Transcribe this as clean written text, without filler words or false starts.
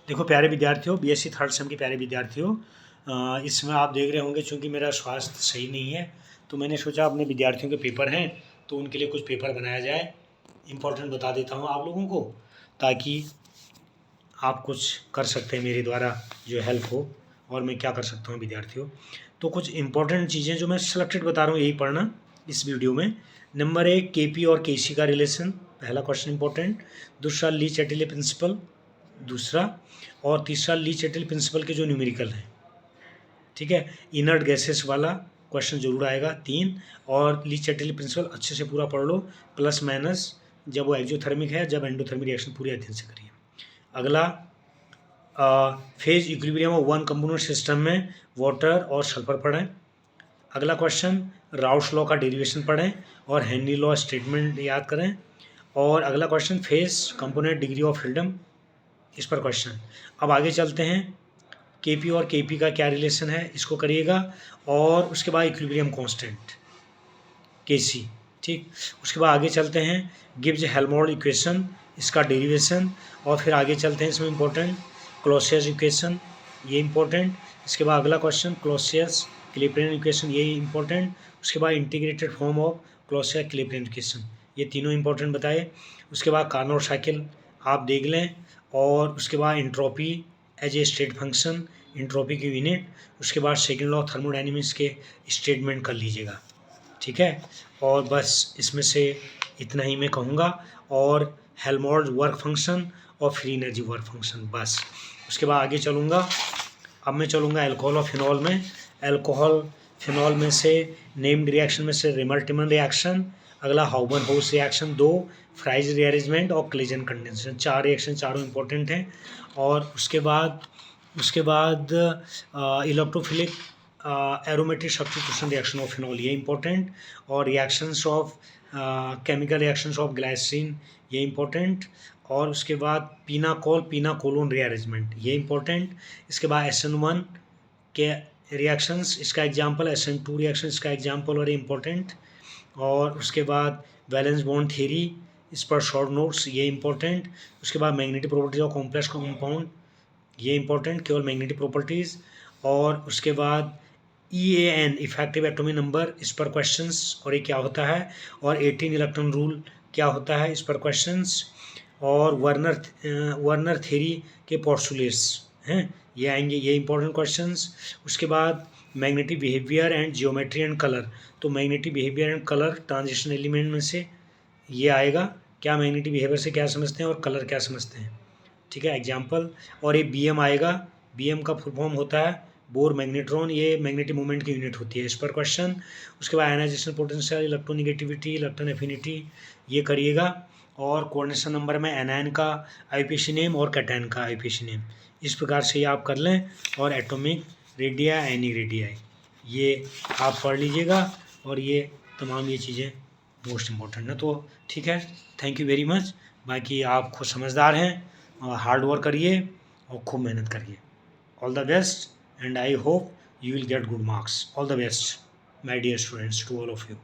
देखो प्यारे विद्यार्थियों, बीएससी थर्ड सेम के प्यारे विद्यार्थियों, इसमें आप देख रहे होंगे चूँकि मेरा स्वास्थ्य सही नहीं है तो मैंने सोचा अपने विद्यार्थियों के पेपर हैं तो उनके लिए कुछ पेपर बनाया जाए। इम्पोर्टेंट बता देता हूँ आप लोगों को ताकि आप कुछ कर सकते हैं मेरे द्वारा जो हेल्प हो। और मैं क्या कर सकता हूँ विद्यार्थियों, तो कुछ इंपॉर्टेंट चीज़ें जो मैं सिलेक्टेड बता रहा हूँ यही पढ़ना इस वीडियो में। नंबर 1, केपी और केसी का रिलेशन, पहला क्वेश्चन इंपॉर्टेंट। दूसरा, ली चैटिले प्रिंसिपल, दूसरा। और तीसरा, ली चैटिल प्रिंसिपल के जो न्यूमेरिकल हैं, ठीक है। इनर्ट गैसेस वाला क्वेश्चन जरूर आएगा 3। और ली चैटिल प्रिंसिपल अच्छे से पूरा पढ़ लो, प्लस माइनस जब वो एक्जोथर्मिक है, जब एंडोथर्मिक रिएक्शन पूरी अध्ययन से करिए। अगला, phase equilibrium of one component system में वाटर और सल्फर पढ़ें। अगला क्वेश्चन, राउस लॉ का डेरिवेशन पढ़ें और हेनरी लॉ स्टेटमेंट याद करें। और अगला question, phase component degree of freedom, इस पर क्वेश्चन। अब आगे चलते हैं, केपी और केपी का क्या रिलेशन है इसको करिएगा। और उसके बाद इक्विलिब्रियम कांस्टेंट केसी, ठीक। उसके बाद आगे चलते हैं, गिब्स हेल्महोल्ट्ज इक्वेशन, इसका डेरिवेशन। और फिर आगे चलते हैं, इसमें इंपॉर्टेंट क्लॉसियस इक्वेशन, ये इंपॉर्टेंट। इसके बाद अगला क्वेश्चन, क्लॉसियस क्लिपेरियन इक्वेशन, ये इंपॉर्टेंट। उसके बाद integrated form of Clausius Clapeyron equation, ये तीनों इंपॉर्टेंट बताए। उसके बाद कार्नोट साइकिल आप देख लें। और उसके बाद entropy as a state function, entropy की यूनिट। उसके बाद सेकेंड लॉ थर्मोडायनेमिक्स के स्टेटमेंट कर लीजिएगा, ठीक है। और बस इसमें से इतना ही मैं कहूँगा। और हेल्महोल्ट्ज वर्क फंक्शन और फ्री एनर्जी वर्क फंक्शन, बस। उसके बाद आगे चलूँगा, अब मैं चलूँगा अल्कोहल और फिनॉल में। अल्कोहल फिनॉल में से नेम्ड रिएक्शन में से रेमल्टिमन रिएक्शन, अगला हाउबन हाउस रिएक्शन 2, फ्राइज रीअरेंजमेंट और क्लेजन कंडेंसेशन, 4 रिएक्शन, चारों इंपॉर्टेंट हैं। और उसके बाद electrophilic aromatic substitution reaction of phenol, ये इंपॉर्टेंट। और reactions of chemical reactions of glycine, ये इंपॉर्टेंट। और उसके बाद पीनाकोल पीनाकोलोन रीअरेंजमेंट, ये इंपॉर्टेंट। इसके बाद SN1 के रिएक्शंस, इसका एग्जांपल, SN2 रिएक्शन, इसका एग्जांपल और इम्पोर्टेंट। और उसके बाद वैलेंस बॉन्ड थ्योरी, इस पर शॉर्ट नोट्स, ये इंपॉर्टेंट। उसके बाद magnetic properties of complex compound, ये इंपॉर्टेंट, केवल मैग्नेटिक प्रॉपर्टीज़। और उसके बाद EAN इफेक्टिव एटॉमिक नंबर, इस पर क्वेश्चंस और ये क्या होता है। और 18 इलेक्ट्रॉन रूल क्या होता है, इस पर क्वेश्चंस। और वर्नर थ्योरी के पोस्टुलेट्स हैं, ये आएंगे, ये इंपॉर्टेंट क्वेश्चंस। उसके बाद magnetic behaviour and geometry and colour, तो magnetic behaviour and colour transition element में से ये आएगा, क्या मैग्नेटिक बिहेवियर से क्या समझते हैं और कलर क्या समझते हैं, ठीक है, एग्जाम्पल। और ये BM आएगा, BM का फुल फॉर्म होता है बोर मैग्नेट्रॉन, ये मैग्नेटिक मूवमेंट की यूनिट होती है, इस पर क्वेश्चन। उसके बाद ionisation potential, electronegativity, electron affinity, ये करिएगा। और कोऑर्डिनेशन नंबर में एनायन का आईपीसी नेम और कैटायन का आईपीसी नेम, इस प्रकार से ये आप कर लें। और एटॉमिक रेडिया, एनी रेडिया, ये आप पढ़ लीजिएगा। और ये तमाम ये चीज़ें मोस्ट इम्पोर्टेंट है, तो ठीक है, थैंक यू वेरी मच। बाकी आप खुद समझदार हैं और हार्ड वर्क करिए और खूब मेहनत करिए। All the best and I hope you will get good marks. All the best, my dear students, to all of you.